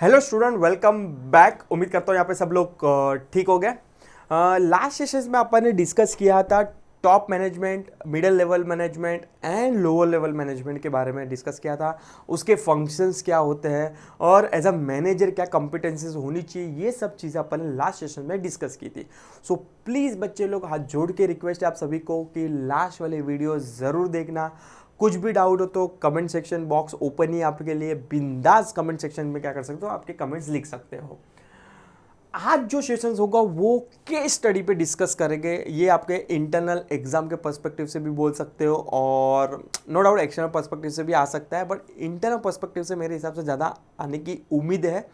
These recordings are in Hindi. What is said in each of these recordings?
Hello student, welcome back. उम्मीद करता हूँ यहाँ पे सब लोग ठीक हो गए। लास्ट सेशन में अपन ने डिस्कस किया था top management, middle level management and lower level management के बारे में डिस्कस किया था। उसके फंक्शंस क्या होते हैं और एज अ मैनेजर क्या कॉम्पिटेंसीज होनी चाहिए, ये सब चीज़ें अपन ने लास्ट सेशन में डिस्कस की थी। सो प्लीज़ बच्चे लोग, हाथ जोड़ के रिक्वेस्ट है आप सभी को कि लास्ट वाले वीडियो ज़रूर देखना। कुछ भी डाउट हो तो कमेंट सेक्शन बॉक्स ओपन ही आपके लिए, बिंदास कमेंट सेक्शन में क्या कर सकते हो, आपके कमेंट्स लिख सकते हो। आज जो सेशंस होगा वो केस स्टडी पे डिस्कस करेंगे। ये आपके इंटरनल एग्जाम के पर्सपेक्टिव से भी बोल सकते हो और नो डाउट एक्सटर्नल पर्सपेक्टिव से भी आ सकता है, बट इंटरनल पर्सपेक्टिव से मेरे हिसाब से ज़्यादा आने की उम्मीद है।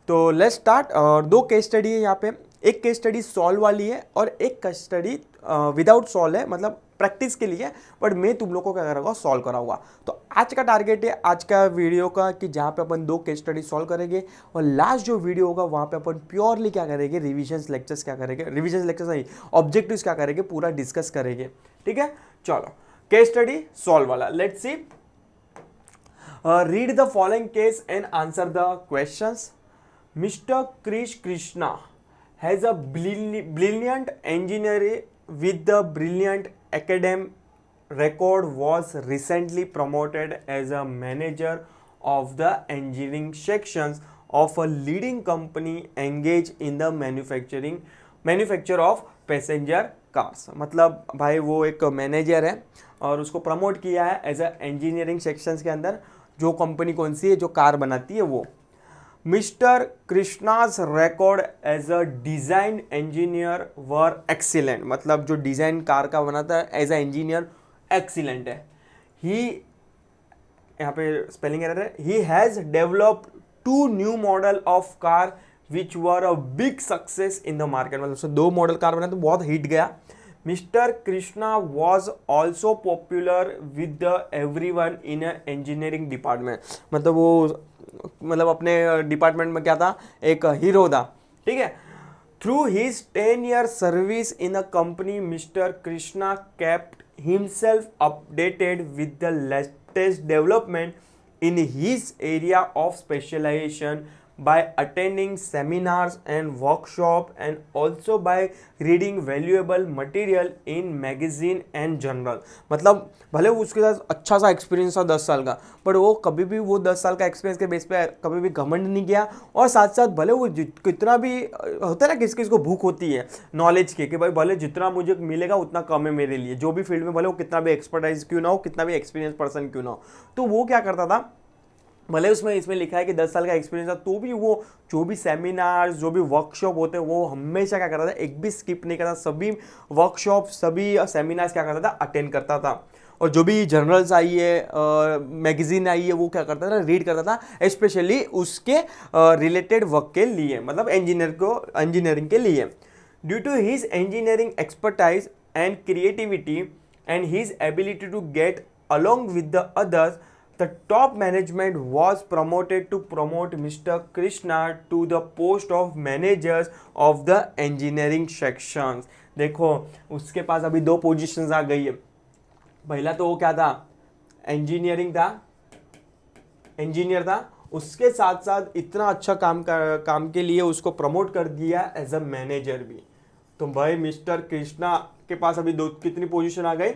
तो लेट्स स्टार्ट। और दो केस स्टडी है यहाँ पे। एक केस स्टडी सॉल्व वाली है और एक केस स्टडी विदाउट सॉल्व है, मतलब प्रैक्टिस के लिए, बट मैं तुम लोग को क्या करूँगा, सॉल्व कराऊंगा। तो आज का टारगेट है आज का वीडियो का कि जहाँ पे अपन दो केस स्टडी सॉल्व करेंगे और लास्ट जो वीडियो होगा वहाँ पे अपन प्योरली क्या करेंगे, रिविजन लेक्चर्स क्या करेंगे, रिविजन लेक्चर्स नहीं, ऑब्जेक्टिव्स क्या करेंगे, पूरा डिस्कस करेंगे। ठीक है, चलो केस स्टडी सॉल्व वाला let's see. Read the following case and answer the questions. Mr. Krish Krishna has a brilliant engineer with the brilliant academic record, was recently promoted as a manager of the engineering sections of a leading company engaged in the manufacture of passenger cars। मतलब भाई वो एक मैनेजर है और उसको प्रमोट किया है एज अ इंजीनियरिंग सेक्शंस के अंदर। जो कंपनी कौन सी है, जो कार बनाती है वो। Mister Krishna's record as a design engineer were excellent, मतलब जो डिजाइन कार का बनाता है एज अ इंजीनियर एक्सीलेंट है। ही, यहाँ पे स्पेलिंग एरर है, he has developed 2 new model of car which were a big success in the market, मतलब उसने 2 मॉडल कार बनाए तो बहुत हिट गया। Mister Krishna was also popular with the everyone in engineering department, मतलब वो मतलब अपने डिपार्टमेंट में क्या था, एक हीरो था। ठीक है। Through his 10-year service in a company, mister Krishna kept himself updated with the latest development in his area of specialization by attending seminars and workshops and also by reading valuable material in magazine and journal। मतलब भले उसके साथ अच्छा सा एक्सपीरियंस था 10 साल का, पर वो कभी भी वो 10 साल का एक्सपीरियंस के बेस पे कभी भी घमंड नहीं किया। और साथ साथ भले वो कितना भी होता है ना, किस किस को भूख होती है नॉलेज की, कि भाई भले जितना मुझे मिलेगा उतना कम है मेरे लिए, जो भी फील्ड में भले वो कितना भी एक्सपर्टाइज क्यों ना हो, कितना भी एक्सपीरियंस पर्सन क्यों ना हो। तो वो क्या करता था, भले उसमें इसमें लिखा है कि 10 साल का एक्सपीरियंस था, तो भी वो जो भी सेमिनार्स, जो भी वर्कशॉप होते हैं, वो हमेशा क्या करता था, एक भी स्किप नहीं करता, सभी वर्कशॉप, सभी सेमिनार्स क्या करता था, अटेंड करता था। और जो भी जर्नल्स आई है, मैगजीन आई है, वो क्या करता था, रीड करता था, स्पेशली उसके रिलेटेड वर्क के लिए, मतलब इंजीनियरिंग के लिए। Due to his engineering expertise and creativity and his ability to get along with the others, the top management was promoted to promote Mr. Krishna to the post of managers of the engineering sections। देखो उसके पास अभी 2 पोजीशंस आ गई है। पहला तो वो क्या था, इंजीनियर था, उसके साथ साथ इतना अच्छा काम के लिए उसको प्रमोट कर दिया एज अ मैनेजर भी। तो भाई मिस्टर कृष्णा के पास अभी कितनी पोजीशन आ गई,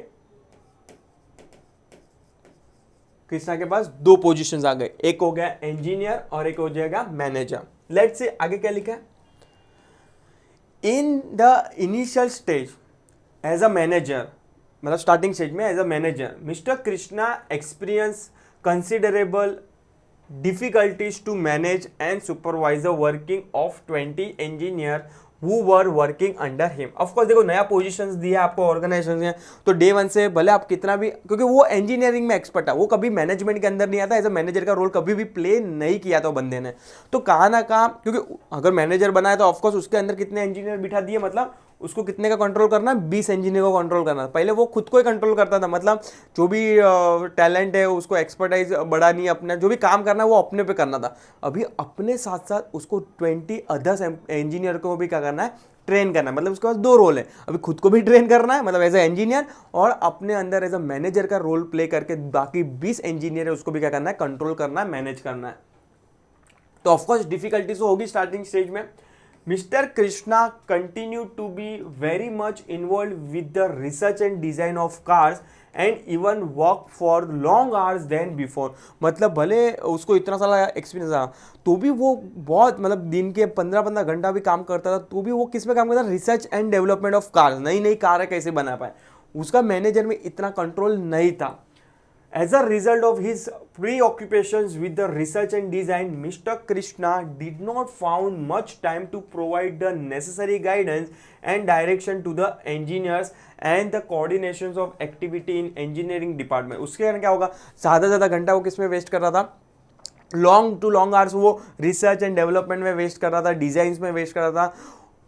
कृष्णा के पास 2 पोजीशंस आ गए, एक हो गया इंजीनियर और एक हो जाएगा मैनेजर। लेट्स से आगे क्या लिखा है, in the initial stage as a manager, मतलब स्टार्टिंग स्टेज में as a manager, mister Krishna experience considerable difficulties to manage and supervise the working of 20 engineers who were working under him। Of course देखो नया पोजीशंस दिया आपको ऑर्गेनाइजेशन ने, तो डे 1 से भले आप कितना भी, क्योंकि वो इंजीनियरिंग में एक्सपर्ट है, वो कभी मैनेजमेंट के अंदर नहीं आता, एज अ मैनेजर का रोल कभी भी प्ले नहीं किया था बंदे ने। तो कहाँ ना कहाँ, क्योंकि अगर मैनेजर बनाया तो ऑफकोर्स उसके अंदर कितने इंजीनियर बिठा दिए, मतलब उसको कितने का कंट्रोल करना है, 20 इंजीनियर को कंट्रोल करना। पहले वो खुद को ही कंट्रोल करता था, मतलब जो भी टैलेंट है उसको एक्सपर्टाइज बढ़ानी है, अपना जो भी काम करना है वो अपने पे करना था। अभी अपने साथ साथ उसको 20 अदर्स इंजीनियर को भी क्या करना है, ट्रेन करना है। मतलब उसके पास 2 रोल है, अभी खुद को भी ट्रेन करना है मतलब एज ए इंजीनियर, और अपने अंदर एज अ मैनेजर का रोल प्ले करके बाकी 20 इंजीनियर है उसको भी क्या करना है, कंट्रोल करना है, मैनेज करना है। तो ऑफकोर्स डिफिकल्टीज होगी स्टार्टिंग स्टेज में. Mister Krishna continue to be very much involve with the research and design of cars and even work for long hours then before. मतलब भले उसको इतना सारा एक्सपीरियंस रहा तो भी वो बहुत मतलब दिन के 15-15 घंटा भी काम करता था, तो भी वो किस पे काम करता था, research and development of cars, नई नई कारें कैसे बना पाए. उसका मैनेजर में इतना कंट्रोल नहीं था. As a result of his preoccupations with the research and design, Mr. Krishna did not found much time to provide the necessary guidance and direction to the engineers and the coordinations of activity in engineering department. उसके कारण क्या होगा, ज़्यादा घंटा वो किस में वेस्ट कर रहा था, लॉन्ग टू लॉन्ग आवर्स वो रिसर्च एंड डेवलपमेंट में वेस्ट कर रहा था, डिजाइन में वेस्ट कर रहा था.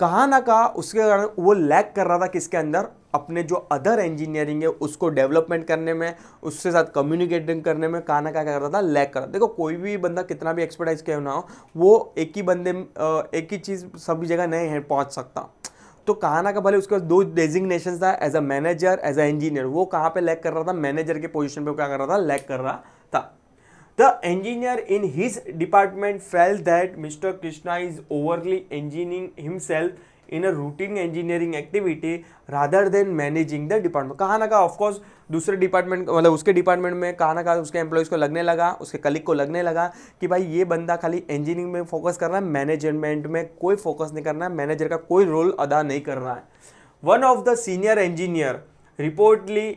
कहाँ ना कहाँ उसके कारण वो लैक कर रहा था किसके अंदर, अपने जो अदर इंजीनियरिंग है उसको डेवलपमेंट करने में, उसके साथ कम्युनिकेटिंग करने में कहाँ ना कहाँ क्या कर रहा था, लैक कर रहा था. देखो कोई भी बंदा कितना भी एक्सपर्टाइज क्यों ना हो, वो एक ही चीज़ सभी जगह नहीं है पहुँच सकता. तो कहाँ ना कहाँ भले उसके पास 2 डेजिग्नेशन था, as a manager as a engineer, वो कहाँ पे लैक कर रहा था, मैनेजर के पोजिशन पे क्या कर रहा था, लैक कर रहा था. The engineer in his department felt that Mr. Krishna is overly engineering himself in a routine engineering activity rather than managing the department. कहाँ ना कहाँ ऑफकोर्स दूसरे डिपार्टमेंट मतलब उसके डिपार्टमेंट में कहाँ ना कहाँ उसके एम्प्लॉयज़ को लगने लगा, उसके कलीग को लगने लगा कि भाई ये बंदा खाली इंजीनियरिंग में फोकस कर रहा है, मैनेजमेंट में कोई फोकस नहीं करना है, मैनेजर का कोई रोल अदा नहीं कर रहा है. One of the senior engineer reportedly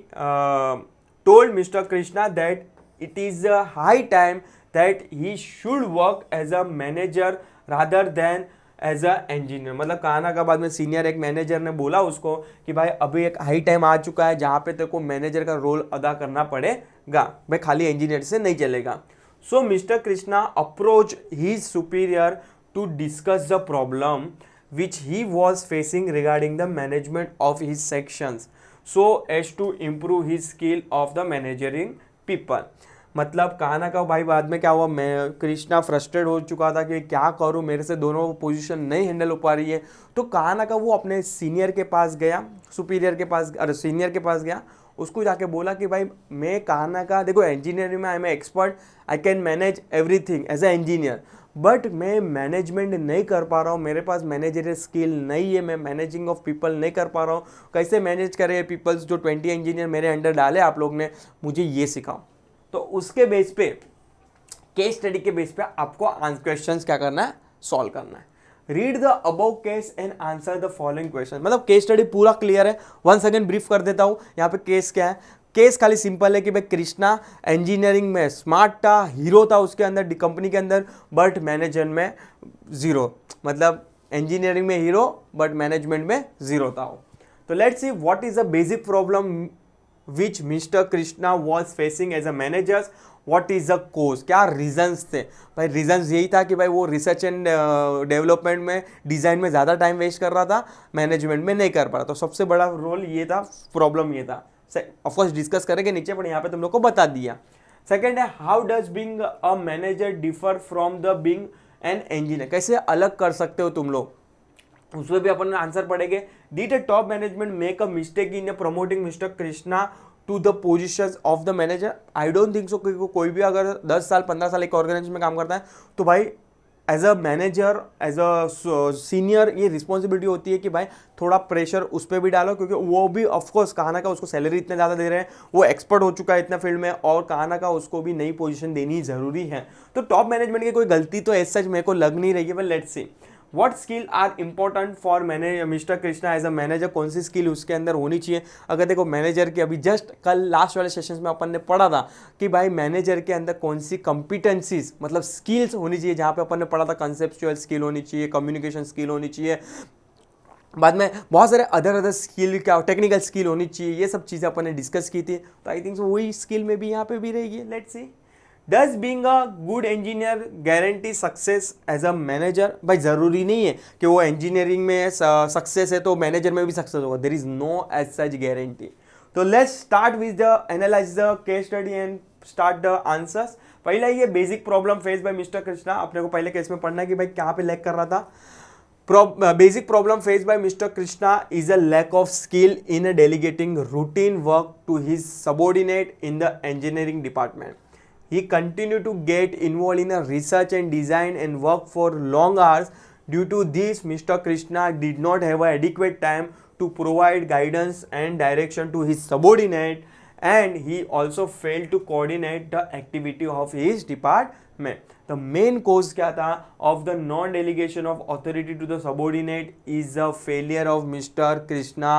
told mister Krishna that it is a high time that he should work as a manager rather than as a engineer. मतलब कहा का बाद में सीनियर एक मैनेजर ने बोला उसको कि भाई अभी एक हाई टाइम आ चुका है जहाँ पे तेरे को मैनेजर का रोल अदा करना पड़ेगा, भाई खाली इंजीनियर से नहीं चलेगा. So mister Krishna approach his superior to discuss the problem which he was facing regarding the management of his sections so as to improve his skill of the managing people. मतलब कहा ना कहा भाई बाद में क्या हुआ, मैं कृष्णा फ्रस्ट्रेट हो चुका था कि क्या करूं, मेरे से दोनों पोजीशन नहीं हैंडल हो पा रही है. तो कहा ना कहा वो अपने सीनियर के पास गया, सुपीरियर के पास, अरे सीनियर के पास गया, उसको जाके बोला कि भाई मैं कहा ना कहा देखो इंजीनियरिंग में I am expert, I can manage everything as a engineer, but मैं मैनेजमेंट नहीं कर पा रहा हूँ, मेरे पास मैनेजरियल स्किल नहीं है, मैं मैनेजिंग ऑफ पीपल नहीं कर पा रहा हूँ. कैसे मैनेज करें पीपल्स, जो 20 इंजीनियर मेरे अंडर डाले आप लोग ने, मुझे ये सिखाओ. तो उसके बेस पे, केस स्टडी के बेस पे आपको क्वेश्चंस क्या करना है, सॉल्व करना है. Read the above case and answer the following question. मतलब केस स्टडी पूरा क्लियर है, वंस अगेन ब्रीफ कर देता हूँ. यहाँ पे केस क्या है, केस खाली सिंपल है कि भाई कृष्णा इंजीनियरिंग में स्मार्ट था, हीरो था उसके अंदर कंपनी के अंदर, बट मैनेजमेंट में जीरो. मतलब इंजीनियरिंग में हीरो बट मैनेजमेंट में जीरो था. तो let's see what is the basic problem which Mr. Krishna was facing as a manager. What is the cause, क्या रीजंस थे. भाई रीजंस यही था कि भाई वो रिसर्च एंड डेवलपमेंट में, डिज़ाइन में ज़्यादा टाइम वेस्ट कर रहा था, मैनेजमेंट में नहीं कर पा रहा. तो सबसे बड़ा रोल ये था, प्रॉब्लम ये था. ऑफकोर्स डिस्कस करेंगे नीचे, पर यहाँ पे तुम लोग को बता दिया. सेकेंड है, how does being a manager differ from the being an engineer. कैसे अलग कर सकते हो तुम लोग, उसमें भी अपन आंसर पढ़ेंगे. Did a top management make a mistake in promoting mister Krishna to the positions of the manager. I don't think so. कोई भी अगर 10 साल 15 साल एक ऑर्गेनाइजेशन में काम करता है तो भाई as a manager, as a senior, ये रिस्पॉन्सिबिलिटी होती है कि भाई थोड़ा प्रेशर उस पर भी डालो, क्योंकि वो भी ऑफकोर्स कहा ना का उसको सैलरी इतने ज़्यादा दे रहे हैं, वो एक्सपर्ट हो चुका है इतना फील्ड में, और कहा ना का उसको भी नई पोजीशन देनी ज़रूरी है. तो टॉप मैनेजमेंट की कोई गलती तो एज सच मेरे को लग नहीं रही है. But let's see what skill are important for mister Krishna as a manager. कौन सी स्किल उसके अंदर होनी चाहिए. अगर देखो मैनेजर की, अभी जस्ट कल लास्ट वाले सेशंस में अपन ने पढ़ा था कि भाई मैनेजर के अंदर कौन सी कंपिटेंसीज मतलब स्किल्स होनी चाहिए, जहाँ पे अपन ने पढ़ा था कंसेप्चुअल स्किल होनी चाहिए, कम्युनिकेशन स्किल होनी चाहिए, बाद में बहुत सारे अदर स्किल, क्या टेक्निकल स्किल होनी चाहिए, ये सब चीज़ें अपन ने डिस्कस की थी. तो आई थिंक वही स्किल में भी यहाँ पे भी रहेगी. Let's see, does being a good engineer guarantee success as a manager. भाई ज़रूरी नहीं है कि वो इंजीनियरिंग में सक्सेस है तो मैनेजर में भी सक्सेस होगा. There is no as such guarantee. तो let's start with the analyse the case study and start the answers. पहला ये basic problem face by mister Krishna. अपने को पहले केस में पढ़ना है कि भाई कहाँ पे लैक कर रहा था. Basic problem faced by Mr. Krishna is a lack of skill in delegating routine work to his subordinate in the engineering department. He continued to get involved in a research and design and work for long hours. Due to this, Mr. Krishna did not have adequate time to provide guidance and direction to his subordinate, and he also failed to coordinate the activity of his department. The main cause क्या था of the non-delegation of authority to the subordinate is the failure of Mr. Krishna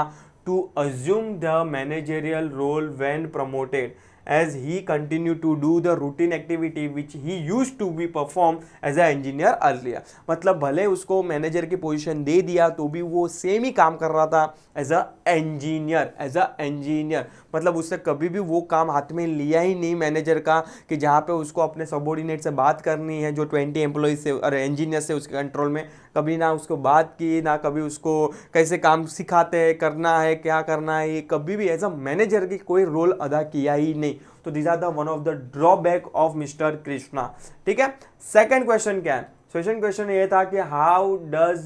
to assume the managerial role when promoted, as he continued to do the routine activity which he used to be performed as an engineer earlier. मतलब भले उसको मैनेजर की पोजीशन दे दिया तो भी वो सेम ही काम कर रहा था एज अ इंजीनियर. मतलब उसने कभी भी वो काम हाथ में लिया ही नहीं मैनेजर का कि जहाँ पे उसको अपने सबॉर्डिनेट से बात करनी है जो 20 एम्प्लॉइज से और इंजीनियर से उसके कंट्रोल में. कभी ना उसको बात की, ना कभी उसको कैसे काम सिखाते हैं, करना है क्या करना है, कभी भी एज अ मैनेजर की कोई रोल अदा किया ही नहीं. तो this are the one of the drawback of mister Krishna. ठीक है. सेकंड क्वेश्चन क्या है? सेकंड क्वेश्चन ये था कि how does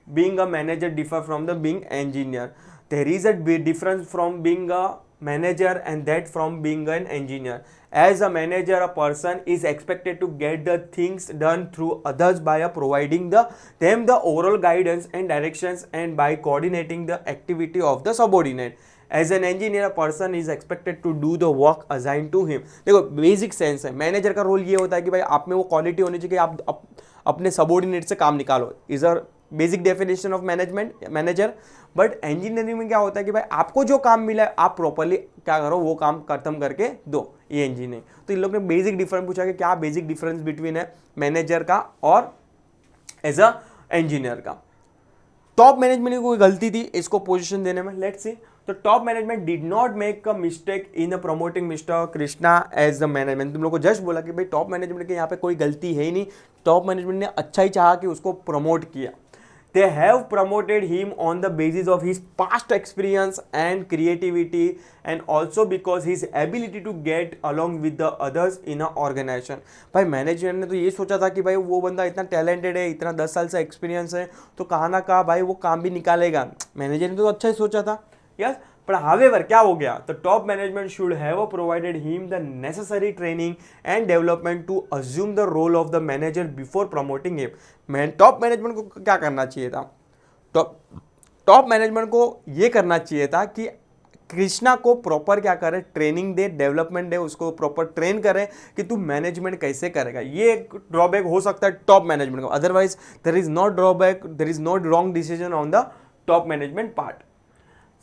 being a manager differ from the being engineer. There is a big difference from being a manager and that from being an engineer. As a manager, a person is expected to get the things done through others by providing them the overall guidance and directions and by coordinating the activity of the subordinate. As an engineer, a person is expected to do the work assigned to him. देखो बेसिक सेंस है, मैनेजर का रोल ये होता है कि भाई आप में वो क्वालिटी होनी चाहिए कि आप अपने सबॉर्डिनेट से काम निकालो. Is a basic definition of manager. But engineering में क्या होता है कि भाई आपको जो काम मिला है आप प्रॉपरली क्या करो, वो काम खत्म करके दो. ये इंजीनियरिंग. तो इन लोग ने बेसिक डिफरेंस पूछा कि क्या बेसिक डिफरेंस बिटवीन है मैनेजर का और एज अ इंजीनियर का. टॉप मैनेजमेंट की कोई गलती थी इसको पोजीशन देने में. Let's see. तो top management did not make a mistake in promoting mister Krishna as the management. तुम लोग को जस्ट बोला कि भाई टॉप मैनेजमेंट के यहाँ पे कोई गलती है ही नहीं. टॉप मैनेजमेंट ने अच्छा ही चाहा कि उसको प्रमोट किया. They have promoted him on the basis of his past experience and creativity and also because his ability to get along with the others in a organization. भाई मैनेजमेंट ने तो ये सोचा था कि भाई वो बंदा इतना टैलेंटेड है, इतना 10 साल से एक्सपीरियंस है, तो कहाँ ना कहाँ भाई वो काम भी निकालेगा. मैनेजर ने तो अच्छा ही सोचा था. यस. But however, क्या हो गया? The top management should have provided him the necessary training and development to assume the role of the manager before promoting him. Top management को क्या करना चाहिए था? टॉप मैनेजमेंट को ये करना चाहिए था कि कृष्णा को प्रॉपर क्या करे, ट्रेनिंग दे, डेवलपमेंट दे, उसको प्रॉपर ट्रेन करे कि तू मैनेजमेंट कैसे करेगा. ये एक ड्रॉबैक हो सकता है टॉप मैनेजमेंट को. Otherwise there is not drawback, there is not wrong decision on the top management part.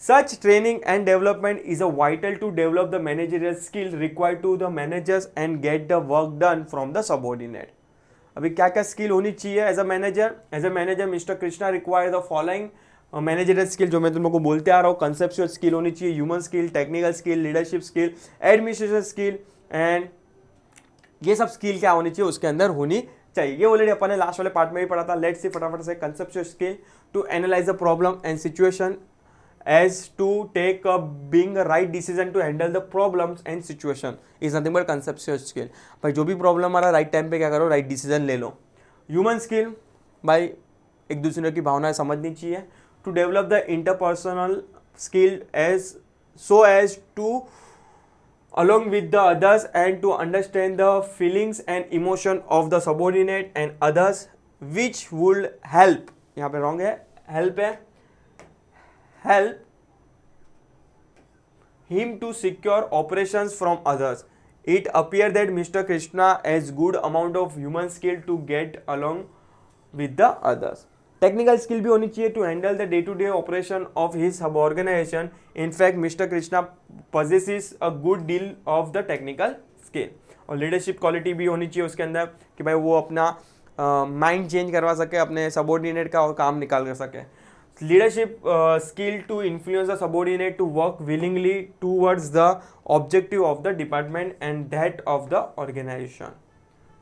Such training and development is a vital to develop the managerial skill required to the managers and get the work done from the subordinate. अभी क्या क्या स्किल होनी चाहिए as a manager? As a manager mister Krishna require the following managerial skill, जो मैं तुम लोग को बोलते आ रहा हूँ. कंसेप्चुअल स्किल होनी चाहिए, human skill, technical skill, leadership skill, administration skill, and ये सब स्किल क्या होनी चाहिए उसके अंदर होनी चाहिए. ये ऑलरेडी अपन ने लास्ट वाले पार्ट में भी पढ़ा था. लेट्स सी फटाफट से. Conceptual skill to analyse the problem and situation as to take a being a right decision to handle the problems and situation is nothing but conceptual skill. भाई जो भी प्रॉब्लम आ रहा है राइट टाइम पे क्या करो, राइट डिसीजन ले लो. ह्यूमन स्किल भाई एक दूसरे की भावनाएं समझनी चाहिए. To develop the interpersonal skill as so as to along with the others and to understand the feelings and emotion of the subordinate and others which would help. यहाँ पे wrong है, help है, help him to secure operations from others. It appears that Mr. Krishna has good amount of human skill to get along with the others. Technical skill भी होनी चाहिए to handle the day-to-day operation of his organization. In fact, Mr. Krishna possesses a good deal of the technical skill. और leadership quality भी होनी चाहिए उसके अंदर कि भाई वो अपना माइंड चेंज करवा सके, अपने सबॉर्डिनेट का और काम निकाल कर सके. Leadership skill to influence the subordinate to work willingly towards the objective of the department and that of the organization.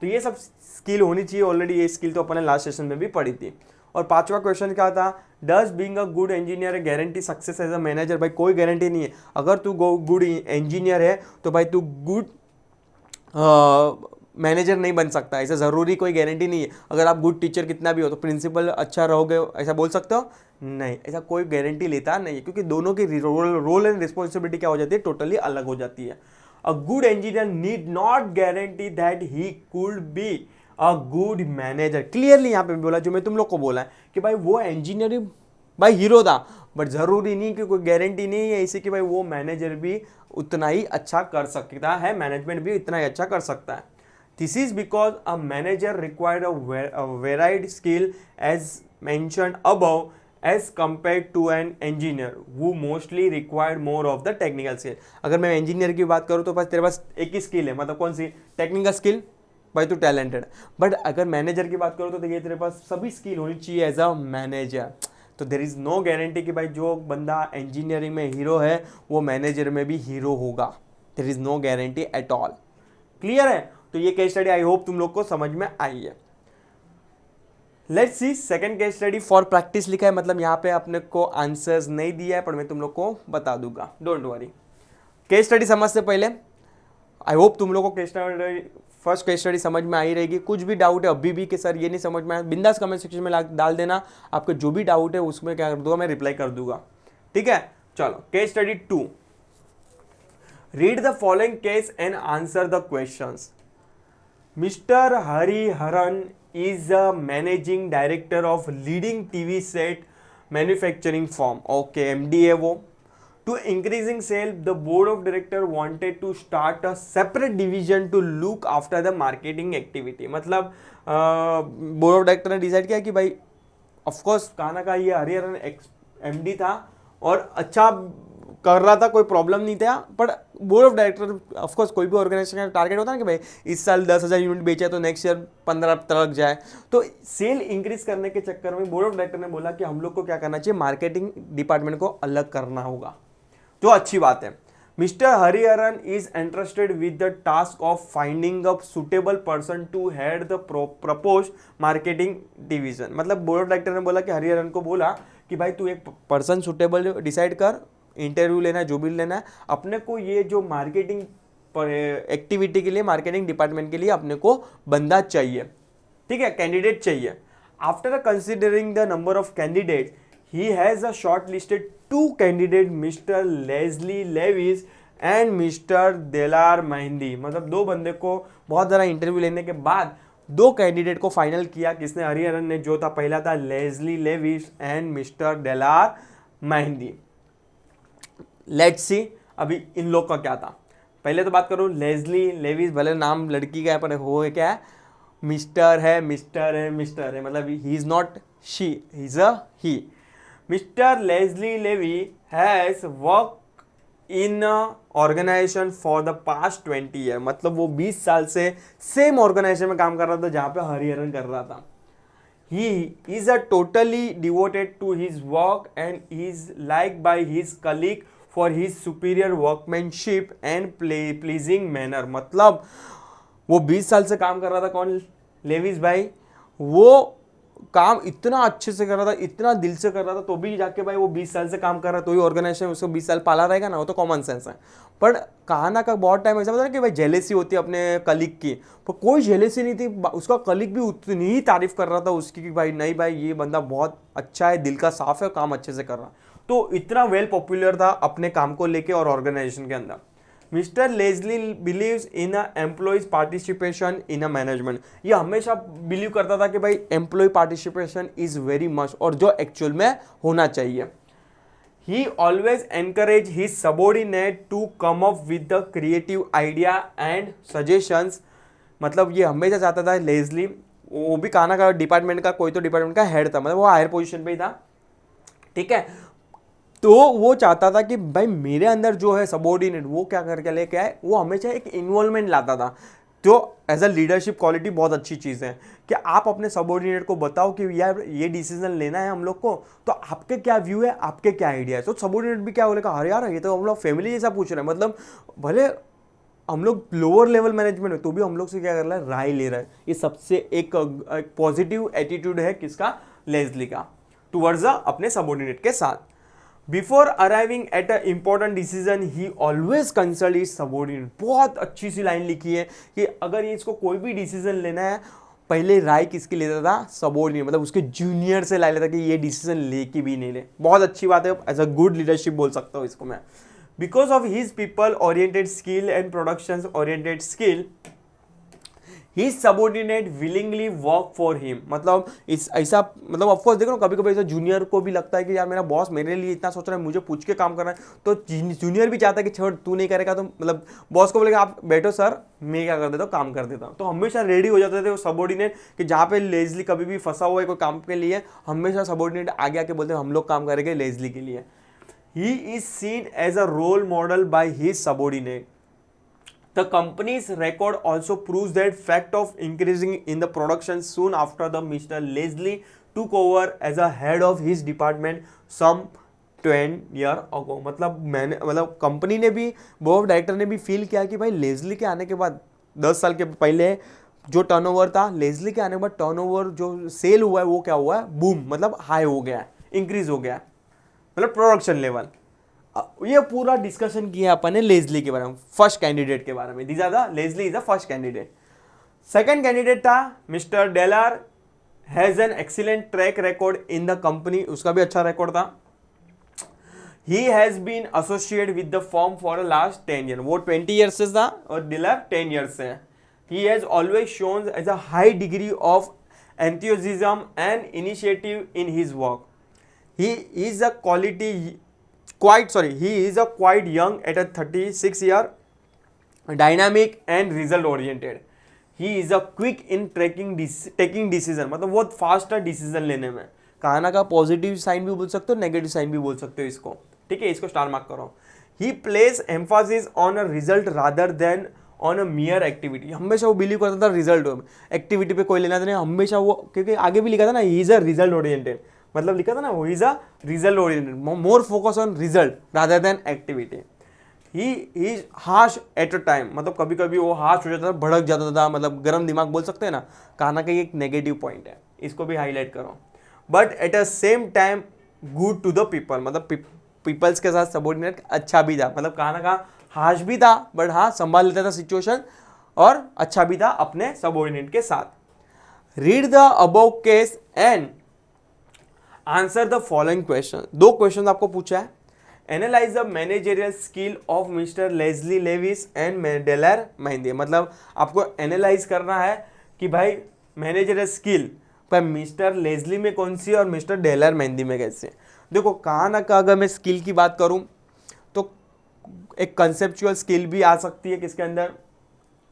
तो ये सब स्किल होनी चाहिए. ऑलरेडी ये स्किल तो अपन ने लास्ट सेशन में भी पढ़ी थी. और पांचवा क्वेश्चन क्या था? Does being a good engineer guarantee success as a manager? भाई कोई गारंटी नहीं है. अगर तू गुड इंजीनियर है तो भाई तू गुड मैनेजर नहीं बन सकता. ऐसा ज़रूरी कोई गारंटी नहीं है. अगर आप गुड टीचर कितना भी हो तो प्रिंसिपल अच्छा रहोगे ऐसा बोल सकते हो? नहीं, ऐसा कोई गारंटी लेता नहीं है, क्योंकि दोनों की रोल एंड रिस्पॉन्सिबिलिटी क्या हो जाती है, टोटली अलग हो जाती है. अ good engineer need not guarantee that he could be a good manager. Clearly यहाँ पे बोला जो मैं तुम लोग को बोला है कि भाई वो इंजीनियरिंग भाई हीरो था, बट जरूरी नहीं कि कोई गारंटी नहीं है इसे कि भाई वो मैनेजर भी उतना ही अच्छा कर सकता है, मैनेजमेंट भी इतना ही अच्छा कर सकता है। This is because a manager required a varied skill as mentioned above as compared to an engineer who mostly required more of the technical skill। अगर मैं इंजीनियर की बात करूँ तो बस तेरे पास एक ही स्किल है, मतलब कौन सी, टेक्निकल स्किल, भाई तू टैलेंटेड। बट अगर मैनेजर की बात करूँ तो देखिए तेरे पास सभी स्किल होनी चाहिए एज अ मैनेजर। तो देर इज नो गारंटी कि भाई जो बंदा इंजीनियरिंग में हीरो है वो मैनेजर में भी हीरो होगा। There is no guarantee at all. Clear है? तो ये केस स्टडी आई होप तुम लोग को समझ में आई है। Let's see second case study for practice लिखा है, मतलब यहाँ पे अपने को आंसर्स नहीं दिया है पर मैं तुम लोग को बता दूंगा, डोंट वरी। केस स्टडी समझते पहले आई होप तुम लोग को case study first case study समझ में आई रहेगी। कुछ भी डाउट है अभी भी कि सर ये नहीं समझ में आया, बिंदास कमेंट सेक्शन में डाल देना। आपके जो भी डाउट है उसमें क्या कर दूंगा, मैं रिप्लाई कर दूंगा। ठीक है, चलो case study 2। Read the following case and answer the questions. Mister Hariharan is a managing director of leading TV set manufacturing firm, okay MD है वो। To increasing sales, the board of director wanted to start a separate division to look after the marketing activity। मतलब बोर्ड ऑफ डायरेक्टर ने डिसाइड किया कि भाई ऑफकोर्स कहना का ये हरिहरन MD था और अच्छा कर रहा था, कोई प्रॉब्लम नहीं था, पर बोर्ड ऑफ डायरेक्टर ऑफकोर्स कोई भी ऑर्गेनाइजेशन का टारगेट होता है ना कि भाई इस साल 10,000 यूनिट बेचा तो नेक्स्ट ईयर 15 तक जाए। तो सेल इंक्रीज करने के चक्कर में बोर्ड ऑफ डायरेक्टर ने बोला कि हम लोग को क्या करना चाहिए, मार्केटिंग डिपार्टमेंट को अलग करना होगा, जो अच्छी बात है। Mister Hariharan is interested with the task of finding a suitable person to head the propose marketing division. मतलब बोर्ड ऑफ डायरेक्टर ने बोला कि हरिहरन को बोला कि भाई तू एक पर्सन सुटेबल डिसाइड कर, इंटरव्यू लेना है, जो भी लेना है, अपने को ये जो मार्केटिंग एक्टिविटी के लिए, मार्केटिंग डिपार्टमेंट के लिए अपने को बंदा चाहिए, ठीक है, कैंडिडेट चाहिए। After considering the number of candidate he has a short listed 2 candidate, mister Leslie Lewis and mister Daler Mehndi. मतलब 2 बंदे को बहुत ज़्यादा इंटरव्यू लेने के बाद 2 कैंडिडेट को फाइनल किया, किसने, हरिहरन ने, जो था पहला था Leslie Lewis and mister Daler Mehndi. Let's see अभी इन लोग का क्या था। पहले तो बात करूं लेस्ली लेविस, भले नाम लड़की का है पर हो क्या है, मिस्टर है, मतलब he is not she, he is a he. Mister Leslie Levi has work in organisation for the past 20 year. मतलब वो 20 साल से सेम ऑर्गेनाइजेशन में काम कर रहा था जहां पे हरिहरन कर रहा था। He is a totally devoted to his work and is liked by his colleague for his superior workmanship and pleasing manner। मतलब वो 20 साल से काम कर रहा था, कौन, लेविस भाई, वो काम इतना अच्छे से कर रहा था, इतना दिल से कर रहा था, तो भी जाके भाई वो 20 साल से काम कर रहा है तो ही ऑर्गेनाइजेशन उसको 20 साल पाला रहेगा ना, वो तो कॉमन सेंस है। पर कहाना का बहुत टाइम ऐसा होता है कि भाई जेलेसी होती है अपने कलीग की, पर कोई जेलेसी नहीं थी, उसका कलीग भी उतनी ही तारीफ कर रहा था उसकी कि भाई नहीं भाई ये बंदा बहुत अच्छा है, दिल का साफ है, काम अच्छे से कर रहा। तो इतना वेल पॉपुलर था अपने काम को लेके और ऑर्गेनाइजेशन के अंदर। Mister Leslie believes in a employees participation in a management. ये हमेशा बिलीव करता था कि भाई employee participation is very much, और जो एक्चुअल में होना चाहिए। He always encouraged his subordinate to come up with the creative idea and suggestions। मतलब ये हमेशा चाहता था लेस्ली, वो भी खाना का डिपार्टमेंट का, कोई तो डिपार्टमेंट का हेड था, मतलब वो हायर पोजीशन पे ही था, ठीक है। तो वो चाहता था कि भाई मेरे अंदर जो है सबॉर्डिनेट, वो क्या करके लेके आए, वो हमेशा एक इन्वॉल्वमेंट लाता था। तो एज अ लीडरशिप क्वालिटी बहुत अच्छी चीज़ है कि आप अपने सबॉर्डिनेट को बताओ कि यार ये डिसीजन लेना है हम लोग को, तो आपके क्या व्यू है, आपके क्या आइडिया है। तो सबॉर्डिनेट भी क्या बोलेगा, अरे यार ये तो हम लोग फैमिली जैसा पूछ रहे हैं, मतलब भले हम लोग लोअर लेवल मैनेजमेंट में तो भी हम लोग से क्या कर रहा है, राय ले रहा है। ये सबसे एक पॉजिटिव एटीट्यूड है किसका, लेस्ली का, टुवर्ड्स अपने सबॉर्डिनेट के साथ। Before arriving at a important decision he always consult is subordinate. बहुत अच्छी सी लाइन लिखी है कि अगर ये इसको कोई भी डिसीजन लेना है, पहले राय किसकी लेता था, सबॉर्डिनेट, मतलब उसके जूनियर से राय लेता कि ये डिसीजन ले कि भी नहीं ले। बहुत अच्छी बात है, एज अ गुड लीडरशिप बोल सकता हूँ इसको मैं। Because of his people oriented skill and production oriented skill he subordinate willingly work for him. मतलब इस ऐसा मतलब ऑफकोर्स देखो ना, कभी कभी ऐसा जूनियर को भी लगता है कि यार मेरा बॉस मेरे लिए इतना सोच रहा है, मुझे पूछ के काम करना है, तो जूनियर भी चाहता है कि छोड़ तू नहीं करेगा तो मतलब बॉस को बोलेगा आप बैठो सर मैं क्या कर देता हूँ काम कर देता हूँ। तो हमेशा रेडी हो जाते थे वो सबॉर्डिनेट कि जहाँ पे लेजली कभी भी फंसा हुआ है कोई काम के लिए, हमेशा सबॉर्डिनेट आगे आके बोलते हैं हम लोग काम करेंगे लेजली के लिए। He is seen as a role model by his subordinate. The company's record also proves that fact of increasing in the production soon after the Mr. Leslie took over as a head of his department some 10 years ago। मतलब कंपनी ने भी, बोर्ड ऑफ डायरेक्टर ने भी फील किया कि भाई लेजली के आने के बाद 10 साल के पहले जो टर्नओवर था, लेजली के आने के बाद टर्नओवर जो सेल हुआ है वो क्या हुआ है, बूम, मतलब हाई हो गया है, इंक्रीज हो गया है, मतलब प्रोडक्शन लेवल। ये पूरा डिस्कशन किया अपन ने लेजली के बारे में, फर्स्ट कैंडिडेट के बारे में। These are the Leslie is the first candidate. Second candidate था mister Daler, has an excellent track record in the company, उसका भी अच्छा रिकॉर्ड था। He has been associate with the firm for the last 10 year, वो 20 ईयर्स से था और डेलर 10 ईयर्स से है। He has always shown as a high degree of enthusiasm and initiative in his work. He is a he is a quite young at a 36 year, dynamic and result oriented। he is a quick in taking decision, मतलब बहुत फास्ट है डिसीजन लेने में। कहना का पॉजिटिव साइन भी बोल सकते हो, नेगेटिव साइन भी बोल सकते हो इसको, ठीक है, इसको स्टार मार्क करो। he plays emphasis on a result rather than on a mere activity। हमेशा वो बिलीव करता था रिजल्ट, एक्टिविटी पे कोई लेना नहीं, हमेशा वो, क्योंकि आगे भी लिखा था ना he is a result oriented, मतलब लिखा था ना वो is a result oriented, more focus on result rather than activity. He is harsh at a time, मतलब कभी कभी वो हार्श हो जाता था, भड़क जाता था, मतलब गर्म दिमाग बोल सकते हैं ना, कहना का एक नेगेटिव पॉइंट है, इसको भी हाईलाइट करो। But at a same time good to the people, मतलब पीपल्स के साथ सबॉर्डिनेट अच्छा भी था, मतलब कहना का हार्श भी था बट हाँ संभाल लेता था सिचुएशन, और अच्छा भी था अपने सबॉर्डिनेट के साथ। Read the above case and answer the following question. दो क्वेश्चन आपको पूछा है। Analyse the managerial skill of mister Leslie Lewis and Daler Mehndi, मतलब आपको एनालाइज करना है कि भाई मैनेजरियल स्किल पर मिस्टर लेजली में कौन सी और मिस्टर डेलर मेहंदी में कैसे। देखो कहाँ ना कहाँ अगर मैं स्किल की बात करूँ तो एक कंसेप्चुअल स्किल भी आ सकती है किसके अंदर,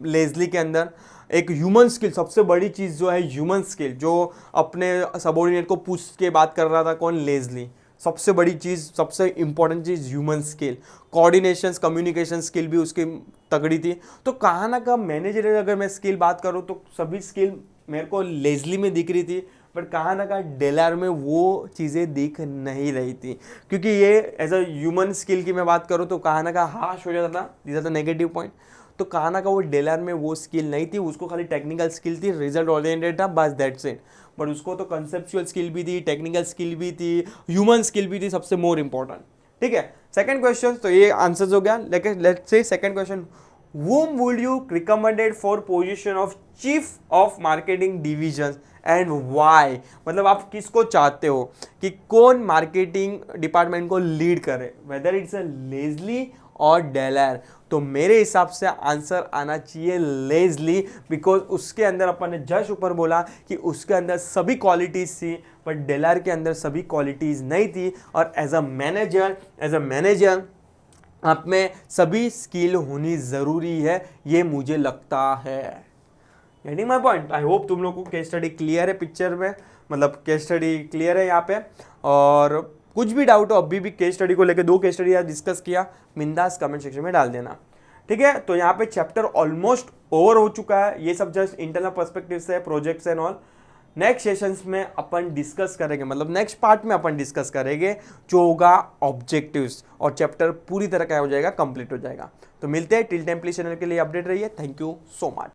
लेजली के अंदर। एक ह्यूमन स्किल, सबसे बड़ी चीज़ जो है ह्यूमन स्किल, जो अपने सबॉर्डिनेट को पूछ के बात कर रहा था कौन, लेजली। सबसे बड़ी चीज़, सबसे इंपॉर्टेंट चीज़ human skill. Coordination, communication skill भी उसकी तगड़ी थी। तो कहाँ ना कहाँ मैनेजर अगर मैं स्किल बात करूँ तो सभी स्किल मेरे को लेजली में दिख रही थी, बट कहाँ ना कहाँ डेलर में वो चीज़ें दिख नहीं रही थी, क्योंकि ये एज अ ह्यूमन स्किल की मैं बात करूँ तो कहाँ ना कहाँ हार्श हो जाता था, these are the negative point. तो कहाँ ना कहाँ वो डेलर में वो स्किल नहीं थी, उसको खाली टेक्निकल स्किल थी, रिजल्ट ओरिएंटेड था, बस दैट्स इट। बट उसको तो कंसेप्चुअल स्किल भी थी, टेक्निकल स्किल भी थी, ह्यूमन स्किल भी थी, सबसे मोर इंपॉर्टेंट, ठीक है। सेकंड क्वेश्चन, तो ये आंसर्स हो गया। लेकिन let's say second question, whom would you recommended for position of chief of marketing divisions and why, मतलब आप किसको चाहते हो कि कौन मार्केटिंग डिपार्टमेंट को लीड करे, वेदर इट्स अ लेजली और डेलर। तो मेरे हिसाब से आंसर आना चाहिए लेजली, बिकॉज उसके अंदर अपन ने जस्ट ऊपर बोला कि उसके अंदर सभी क्वालिटीज थी, बट डेलर के अंदर सभी क्वालिटीज नहीं थी। और एज अ मैनेजर आप में सभी स्किल होनी ज़रूरी है, ये मुझे लगता है। Getting my point. I hope तुम लोगों को केस स्टडी क्लियर है पिक्चर में, मतलब केस स्टडी क्लियर है यहाँ पे। और कुछ भी डाउट हो, अभी भी केस स्टडी को लेकर 2 केस स्टडी डिस्कस किया, बिंदास कमेंट सेक्शन में डाल देना, ठीक है। तो यहाँ पे चैप्टर ऑलमोस्ट ओवर हो चुका है, ये सब जस्ट इंटरनल पर्सपेक्टिव से, projects and all. Next sessions में अपन डिस्कस करेंगे, मतलब नेक्स्ट पार्ट में अपन डिस्कस करेंगे जो होगा ऑब्जेक्टिव्स, और चैप्टर पूरी तरह क्या हो जाएगा, कंप्लीट हो जाएगा। तो मिलते हैं, टिल टाइम प्लीज चैनल के लिए अपडेट रहिए। Thank you so much.